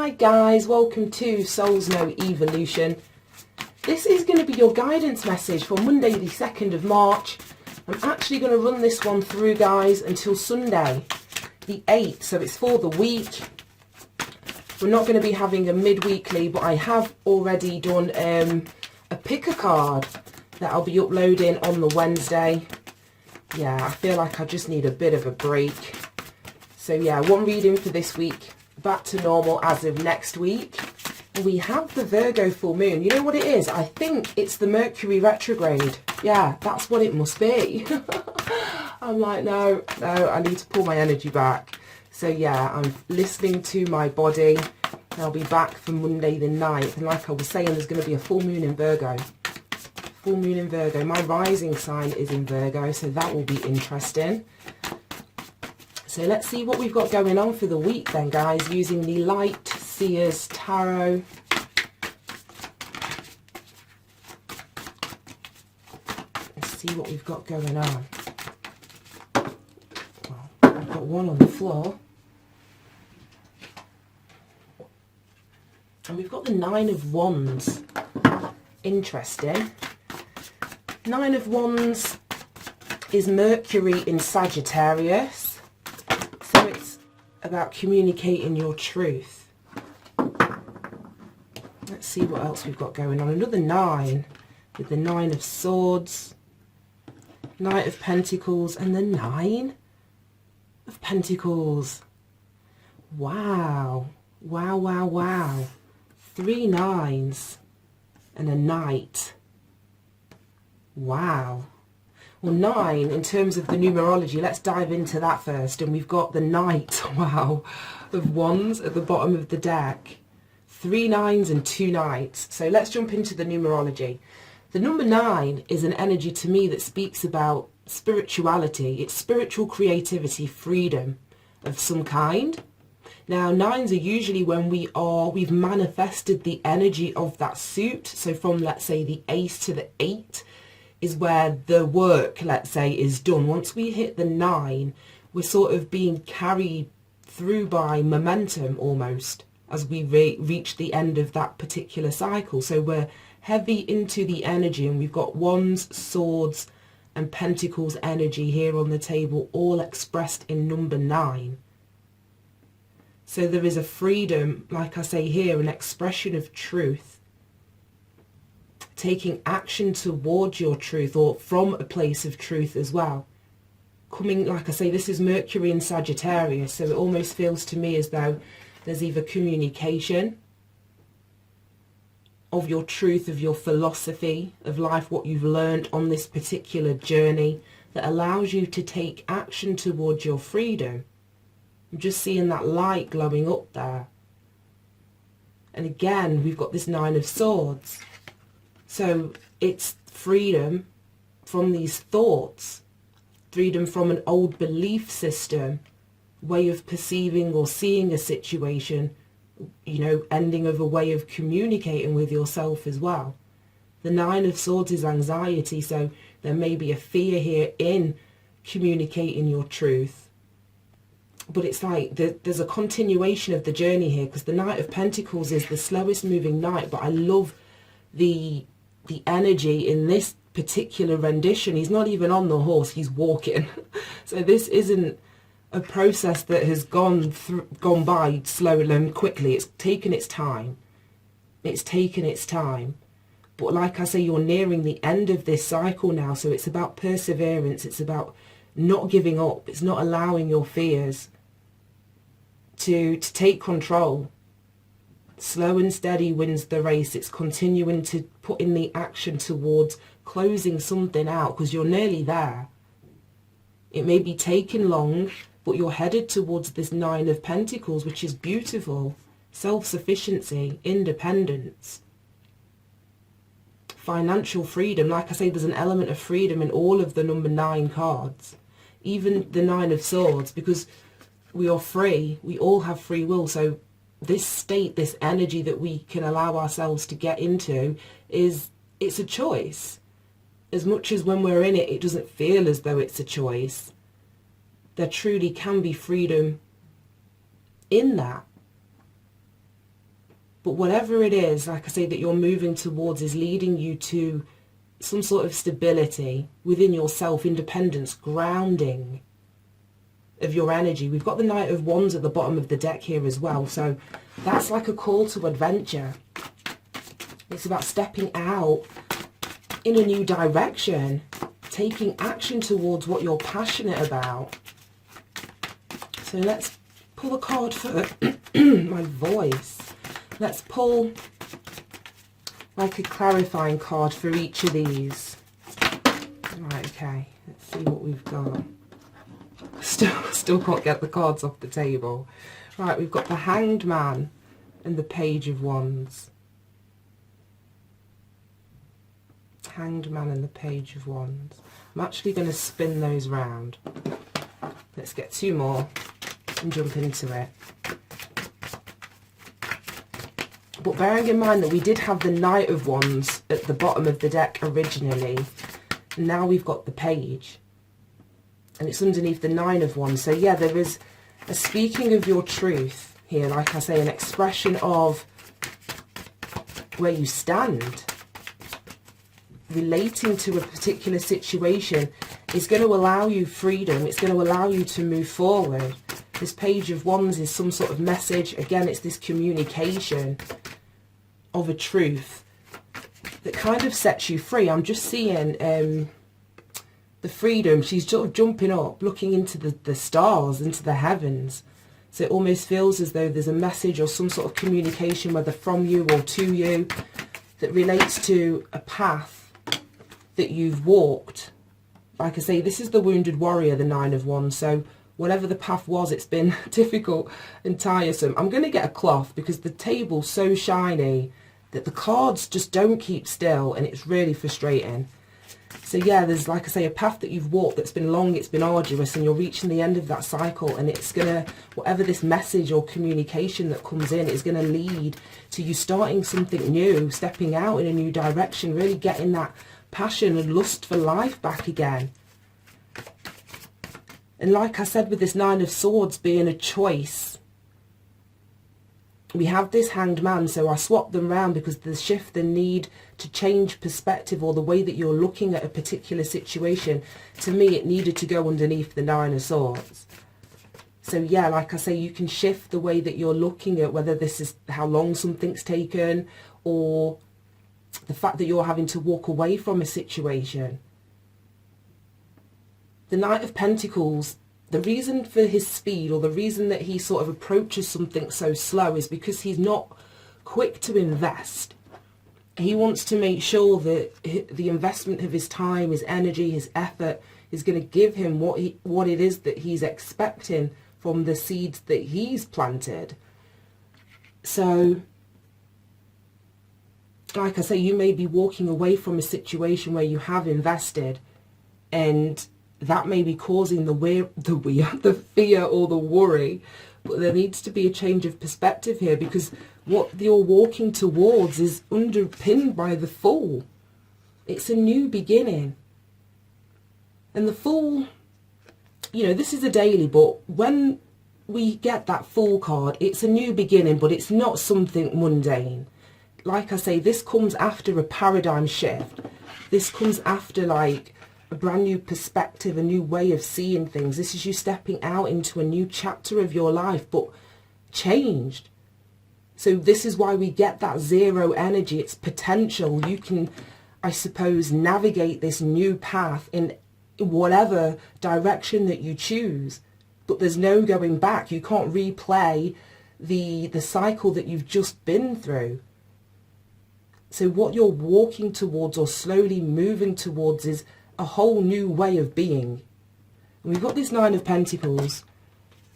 Hi guys, welcome to Souls Know Evolution. This is going to be your guidance message for Monday the 2nd of March. I'm actually going to run this one through, guys, until Sunday the 8th, so it's for the week. We're not going to be having a mid-weekly, but I have already done a picker card that I'll be uploading on the Wednesday. Yeah, I feel like I just need a bit of a break. So yeah, one reading for this week, back to normal as of next week. We have the Virgo full moon. You know what it is? I think it's the Mercury retrograde. Yeah, that's what it must be. I'm like, no, I need to pull my energy back. So yeah, I'm listening to my body. I'll be back for Monday the 9th. And like I was saying, there's going to be a full moon in Virgo. Full moon in Virgo. My rising sign is in Virgo, so that will be interesting. So let's see what we've got going on for the week then, guys, using the Light Seers Tarot. Let's see what we've got going on. Well, I've got one on the floor. And we've got the Nine of Wands. Interesting. Nine of Wands is Mercury in Sagittarius. So it's about communicating your truth. Let's see what else we've got going on. Another 9 with the 9 of Swords, Knight of Pentacles, and the 9 of Pentacles. Wow. Wow, wow, wow. 3 9s and a Knight. Wow. Well, 9, in terms of the numerology, let's dive into that first. And we've got the Knight, wow, of Wands at the bottom of the deck. 3 9s and 2 Knights. So let's jump into the numerology. The number 9 is an energy to me that speaks about spirituality. It's spiritual creativity, freedom of some kind. Now, 9s are usually when we've manifested the energy of that suit. So from, let's say, the Ace to the 8 is where the work, let's say, is done. Once we hit the 9, we're sort of being carried through by momentum almost as we reach the end of that particular cycle. So we're heavy into the energy, and we've got Wands, Swords and Pentacles energy here on the table, all expressed in number 9. So there is a freedom, like I say here, an expression of truth, taking action towards your truth or from a place of truth as well. Coming, like I say, this is Mercury in Sagittarius, so it almost feels to me as though there's either communication of your truth, of your philosophy of life, what you've learned on this particular journey that allows you to take action towards your freedom. I'm just seeing that light glowing up there. And again, we've got this 9 of Swords. So it's freedom from these thoughts, freedom from an old belief system, way of perceiving or seeing a situation, you know, ending of a way of communicating with yourself as well. The 9 of Swords is anxiety, so there may be a fear here in communicating your truth. But it's like there's a continuation of the journey here, because the Knight of Pentacles is the slowest moving knight, but I love the energy in this particular rendition. He's not even on the horse, he's walking. So this isn't a process that has gone by slowly and quickly. It's taken its time. It's taken its time. But like I say, you're nearing the end of this cycle now, so it's about perseverance. It's about not giving up. It's not allowing your fears to take control. Slow and steady wins the race. It's continuing to put in the action towards closing something out, because you're nearly there. It may be taking long, but you're headed towards this 9 of Pentacles, which is beautiful. Self-sufficiency, independence, financial freedom. Like I say, there's an element of freedom in all of the number 9 cards. Even the 9 of Swords, because we are free. We all have free will. So this state, this energy that we can allow ourselves to get into, it's a choice. As much as when we're in it, it doesn't feel as though it's a choice. There truly can be freedom in that. But whatever it is, like I say, that you're moving towards is leading you to some sort of stability within yourself, independence, grounding of your energy. We've got the Knight of Wands at the bottom of the deck here as well. So that's like a call to adventure. It's about stepping out in a new direction, taking action towards what you're passionate about. So let's pull a card for my voice. Let's pull like a clarifying card for each of these. Right, okay, let's see what we've got. Still can't get the cards off the table. Right, we've got the Hanged Man and the Page of Wands. Hanged Man and the Page of Wands. I'm actually going to spin those round. Let's get two more and jump into it. But bearing in mind that we did have the Knight of Wands at the bottom of the deck originally, and now we've got the Page, and it's underneath the Nine of Wands. So yeah, there is a speaking of your truth here, like I say, an expression of where you stand, relating to a particular situation is going to allow you freedom. It's going to allow you to move forward. This Page of Wands is some sort of message. Again, it's this communication of a truth that kind of sets you free. I'm just seeing the freedom. She's sort of jumping up, looking into the stars, into the heavens. So it almost feels as though there's a message or some sort of communication, whether from you or to you, that relates to a path that you've walked. Like I say, this is the Wounded Warrior, the Nine of Wands. So whatever the path was, it's been difficult and tiresome. I'm going to get a cloth because the table's so shiny that the cards just don't keep still, and it's really frustrating. So yeah, there's, like I say, a path that you've walked that's been long, it's been arduous, and you're reaching the end of that cycle, and it's going to, whatever this message or communication that comes in, is going to lead to you starting something new, stepping out in a new direction, really getting that passion and lust for life back again. And like I said, with this Nine of Swords being a choice, we have this Hanged Man, so I swapped them round because the shift, the need to change perspective or the way that you're looking at a particular situation, to me it needed to go underneath the Nine of Swords. So yeah, like I say, you can shift the way that you're looking at, whether this is how long something's taken or the fact that you're having to walk away from a situation. The Knight of Pentacles, the reason for his speed, or the reason that he sort of approaches something so slow, is because he's not quick to invest. He wants to make sure that the investment of his time, his energy, his effort is going to give him what it is that he's expecting from the seeds that he's planted. So, like I say, you may be walking away from a situation where you have invested, and that may be causing the fear or the worry. But there needs to be a change of perspective here, because what you're walking towards is underpinned by the Fool. It's a new beginning. And the Fool, you know, this is a daily, but when we get that Fool card, it's a new beginning, but it's not something mundane. Like I say, this comes after a paradigm shift. This comes after, like, a brand new perspective, a new way of seeing things. This is you stepping out into a new chapter of your life, but changed. So this is why we get that zero energy. It's potential. You can, I suppose, navigate this new path in whatever direction that you choose, but there's no going back. You can't replay the cycle that you've just been through. So what you're walking towards, or slowly moving towards, is a whole new way of being. And we've got this Nine of Pentacles,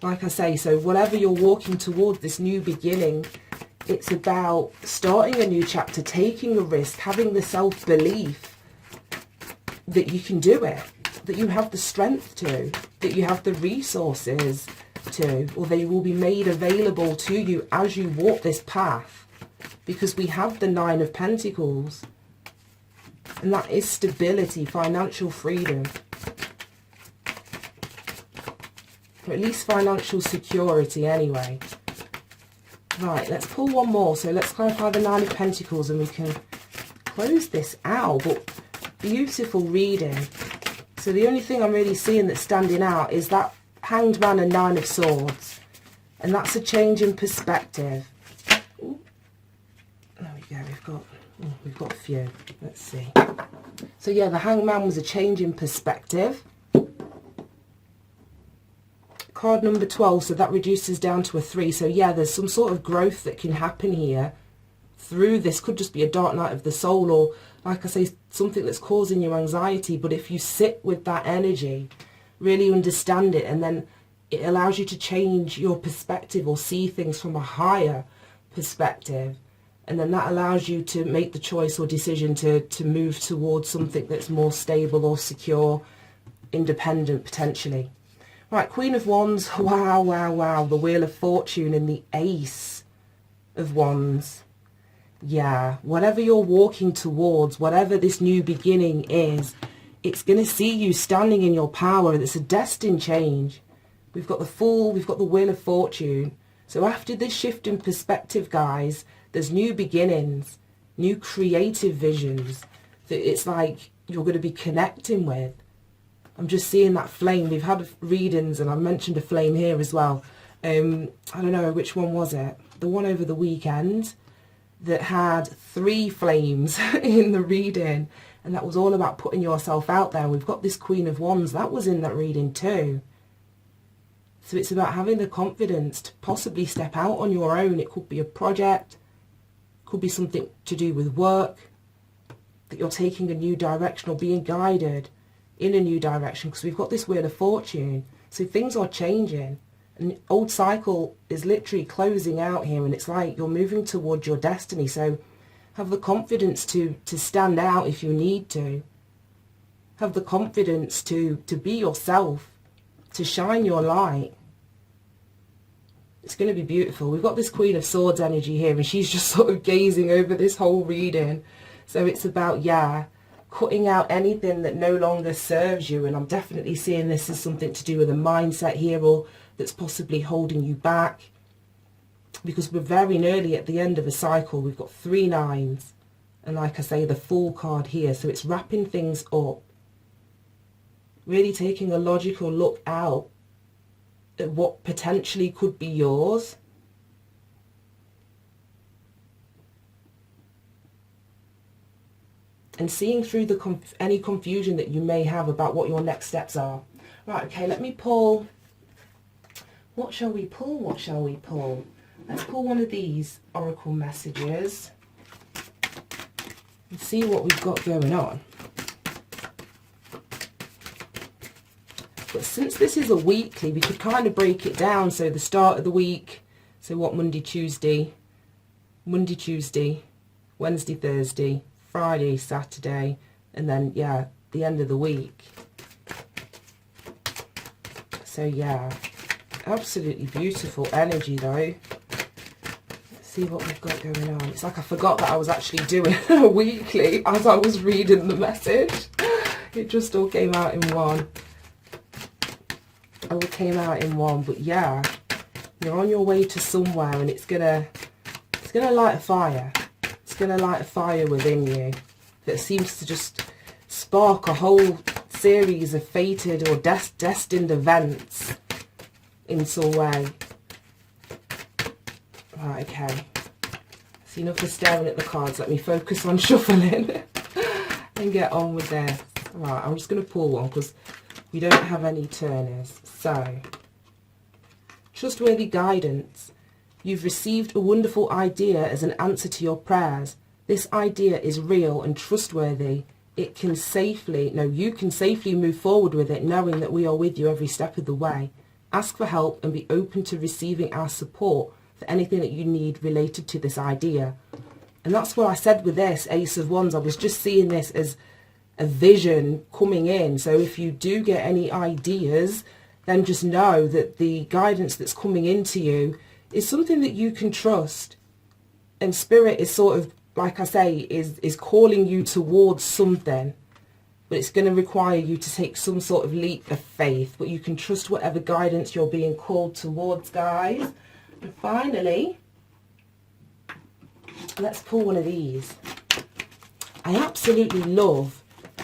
like I say, so whatever you're walking towards, this new beginning, it's about starting a new chapter, taking a risk, having the self-belief that you can do it, that you have the strength to, that you have the resources to, or they will be made available to you as you walk this path, because we have the Nine of Pentacles. And that is stability, financial freedom. Or at least financial security anyway. Right, let's pull one more. So let's clarify the Nine of Pentacles and we can close this out. But beautiful reading. So the only thing I'm really seeing that's standing out is that Hanged Man and Nine of Swords. And that's a change in perspective. Ooh. There we go, we've got a few. Let's see. So yeah, the Hanged Man was a change in perspective. Card number 12, so that reduces down to a 3. So yeah, there's some sort of growth that can happen here through this. Could just be a dark night of the soul, or like I say, something that's causing you anxiety. But if you sit with that energy, really understand it, and then it allows you to change your perspective or see things from a higher perspective. And then that allows you to make the choice or decision to move towards something that's more stable or secure, independent potentially. Right, Queen of Wands, wow, wow, wow. The Wheel of Fortune and the Ace of Wands. Yeah, whatever you're walking towards, whatever this new beginning is, it's going to see you standing in your power. It's a destined change. We've got the Fool, we've got the Wheel of Fortune. So after this shift in perspective, guys, there's new beginnings, new creative visions that it's like you're going to be connecting with. I'm just seeing that flame. We've had readings, and I mentioned a flame here as well. I don't know, which one was it? The one over the weekend that had 3 flames in the reading, and that was all about putting yourself out there. We've got this Queen of Wands. That was in that reading too. So it's about having the confidence to possibly step out on your own. It could be a project, could be something to do with work, that you're taking a new direction or being guided in a new direction, because we've got this Wheel of Fortune. So things are changing. An old cycle is literally closing out here, and it's like you're moving towards your destiny. So have the confidence to stand out if you need to. Have the confidence to be yourself, to shine your light. It's going to be beautiful. We've got this Queen of Swords energy here, and she's just sort of gazing over this whole reading. So it's about, yeah, cutting out anything that no longer serves you. And I'm definitely seeing this as something to do with a mindset here, or that's possibly holding you back, because we're very nearly at the end of a cycle. We've got 3 nines, and like I say, the Fool card here. So it's wrapping things up, really taking a logical look out at what potentially could be yours. And seeing through the any confusion that you may have about what your next steps are. Right, okay, let me pull. What shall we pull? What shall we pull? Let's pull one of these oracle messages and see what we've got going on. But since this is a weekly, we could kind of break it down. So the start of the week, so what, Monday, Tuesday, Wednesday, Thursday, Friday, Saturday, and then, yeah, the end of the week. So, yeah, absolutely beautiful energy, though. Let's see what we've got going on. It's like I forgot that I was actually doing a weekly as I was reading the message. It just all came out in one. All came out in one, but yeah, you're on your way to somewhere, and it's gonna light a fire. It's gonna light a fire within you that seems to just spark a whole series of fated or destined events in some way. Right, okay. That's enough of staring at the cards. Let me focus on shuffling and get on with this. Right, I'm just gonna pull one because we don't have any turners. So, trustworthy guidance. You've received a wonderful idea as an answer to your prayers. This idea is real and trustworthy. You can safely move forward with it, knowing that we are with you every step of the way. Ask for help and be open to receiving our support for anything that you need related to this idea. And that's what I said with this Ace of Wands. I was just seeing this as a vision coming in. So if you do get any ideas, then just know that the guidance that's coming into you is something that you can trust. And Spirit is sort of, like I say, is calling you towards something. But it's going to require you to take some sort of leap of faith. But you can trust whatever guidance you're being called towards, guys. And finally, Let's pull one of these. I absolutely love,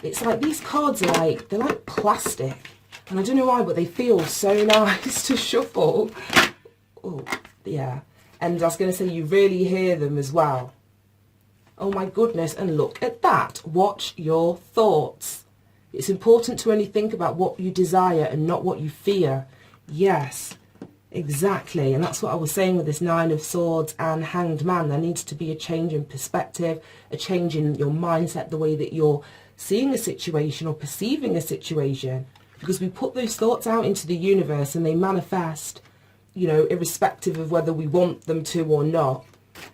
it's like these cards are like, they're like plastic. And I don't know why, but they feel so nice to shuffle. Oh, yeah. And I was going to say, you really hear them as well. Oh my goodness, and look at that. Watch your thoughts. It's important to only think about what you desire and not what you fear. Yes, exactly. And that's what I was saying with this Nine of Swords and Hanged Man. There needs to be a change in perspective, a change in your mindset, the way that you're seeing a situation or perceiving a situation. Because we put those thoughts out into the universe and they manifest, you know, irrespective of whether we want them to or not.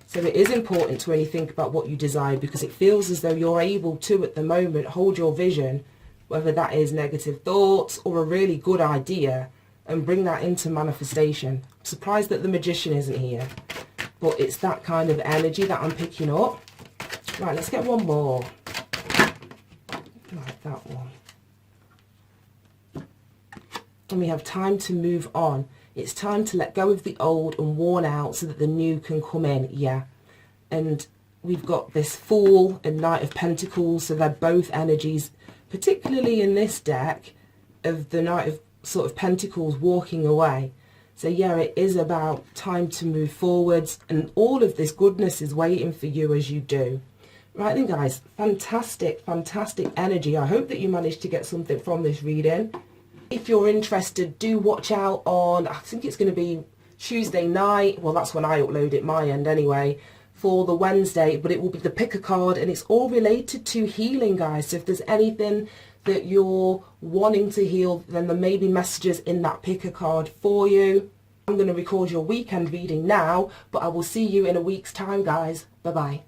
So it is important to only think about what you desire, because it feels as though you're able to, at the moment, hold your vision, whether that is negative thoughts or a really good idea, and bring that into manifestation. I'm surprised that the Magician isn't here, but it's that kind of energy that I'm picking up. Right, let's get one more. Like that one. And we have time to move on. It's time to let go of the old and worn out so that the new can come in. Yeah. And we've got this Fool and Knight of Pentacles, so they're both energies, particularly in this deck, of the Knight of sort of Pentacles walking away. So yeah, it is about time to move forwards, and all of this goodness is waiting for you as you do. Right then guys, fantastic, fantastic energy. I hope that you managed to get something from this reading. If you're interested, do watch out on, I think it's going to be Tuesday night, well that's when I upload it, my end anyway, for the Wednesday, but it will be the pick a card, and it's all related to healing, guys. So if there's anything that you're wanting to heal, then there may be messages in that pick a card for you. I'm going to record your weekend reading now, but I will see you in a week's time, guys. Bye bye.